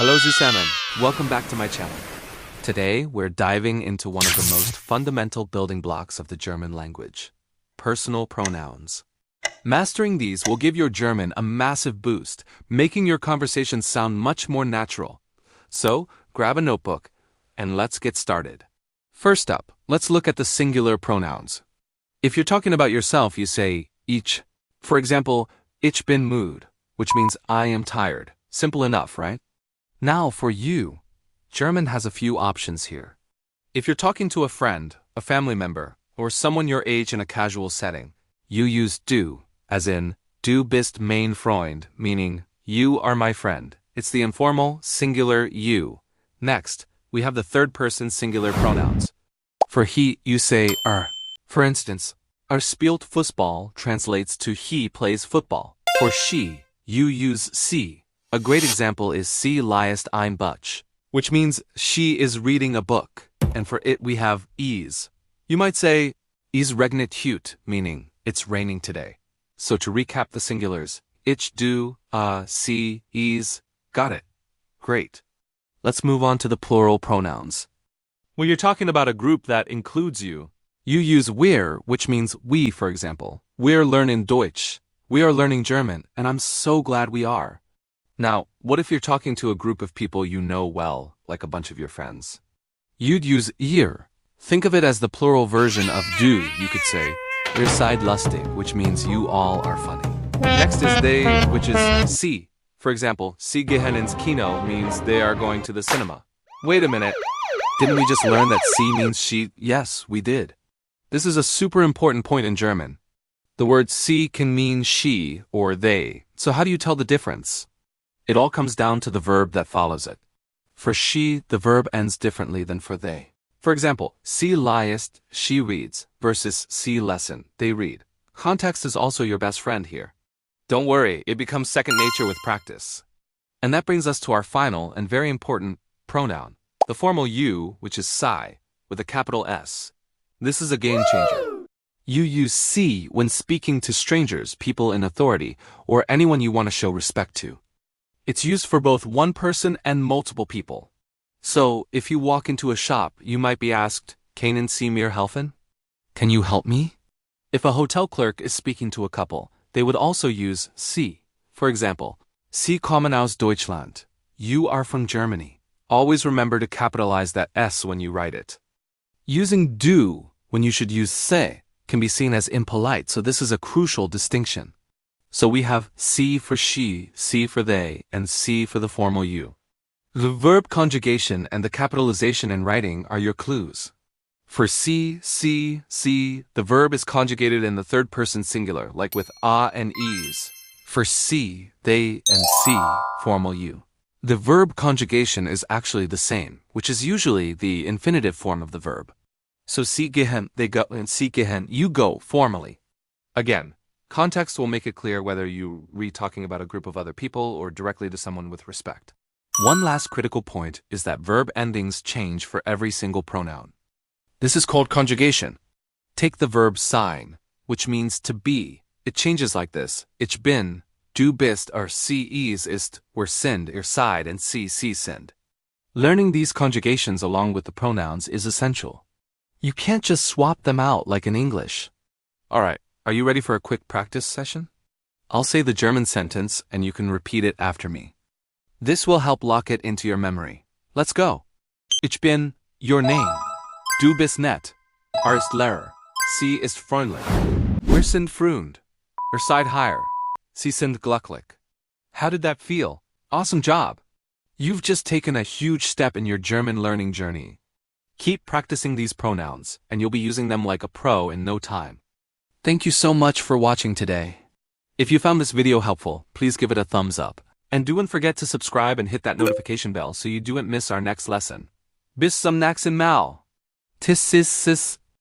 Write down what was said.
Hello zusammen, welcome back to my channel. Today we're diving into one of the most fundamental building blocks of the German language, personal pronouns. Mastering these will give your German a massive boost, making your conversations sound much more natural. So, grab a notebook and let's get started. First up, let's look at the singular pronouns. If you're talking about yourself, you say ich. For example, ich bin müde, which means I am tired. Simple enough, right? Now for you, German has a few options here. If you're talking to a friend, a family member, or someone your age in a casual setting, you use du, as in du bist mein Freund, meaning you are my friend. It's the informal, singular you. Next, we have the third-person singular pronouns. For he, you say For instance, spielt Fußball translates to he plays football. For she, you use sie. A great example is sie liest ein Buch, which means she is reading a book, and for it we have is. You might say, es regnet heut, meaning it's raining today. So to recap the singulars, ich, du, sie, is. Got it. Great. Let's move on to the plural pronouns. When you're talking about a group that includes you, you use wir, which means we, for example. We're learning Deutsch. We are learning German, and I'm so glad we are. Now, what if you're talking to a group of people you know well, like a bunch of your friends? You'd use ihr. Think of it as the plural version of du, you could say. Ihr seid lustig, which means you all are funny. Next is they, which is sie. For example, sie gehen ins Kino means they are going to the cinema. Wait a minute. Didn't we just learn that sie means she? Yes, we did. This is a super important point in German. The word sie can mean she or they. So how do you tell the difference? It all comes down to the verb that follows it. For she, the verb ends differently than for they. For example, sie liest, she reads, versus sie lesen, they read. Context is also your best friend here. Don't worry, it becomes second nature with practice. And that brings us to our final and very important pronoun, the formal you, which is sei, with a capital S. This is a game changer. You use sie when speaking to strangers, people in authority, or anyone you want to show respect to. It's used for both one person and multiple people. So, if you walk into a shop, you might be asked, Können Sie mir helfen? Can you help me? If a hotel clerk is speaking to a couple, they would also use Sie. For example, Sie kommen aus Deutschland. You are from Germany. Always remember to capitalize that S when you write it. Using du when you should use se can be seen as impolite, so this is a crucial distinction. So we have sie for she, sie for they, and sie for the formal you. The verb conjugation and the capitalization in writing are your clues. For sie, the verb is conjugated in the third person singular, like with a and is. For sie, they, and sie, formal you. The verb conjugation is actually the same, which is usually the infinitive form of the verb. So sie gehen, they go, and sie gehen, you go, formally. Again, context will make it clear whether you talking about a group of other people or directly to someone with respect. One last critical point is that verb endings change for every single pronoun. This is called conjugation. Take the verb sein, which means to be. It changes like this. Ich bin, du bist, or sie ist, or sind, ihr seid, and sie sind. Learning these conjugations along with the pronouns is essential. You can't just swap them out like in English. Alright, are you ready for a quick practice session? I'll say the German sentence and you can repeat it after me. This will help lock it into your memory. Let's go. Ich bin, your name. Du bist nett. Ist Lehrer. Sie ist freundlich. Wir sind Freund. Seid hier. Sie sind glücklich. How did that feel? Awesome job. You've just taken a huge step in your German learning journey. Keep practicing these pronouns, and you'll be using them like a pro in no time. Thank you so much for watching today. If you found this video helpful, please give it a thumbs up. And don't forget to subscribe and hit that notification bell so you don't miss our next lesson. Bis zum nächsten Mal. Tis sis sis.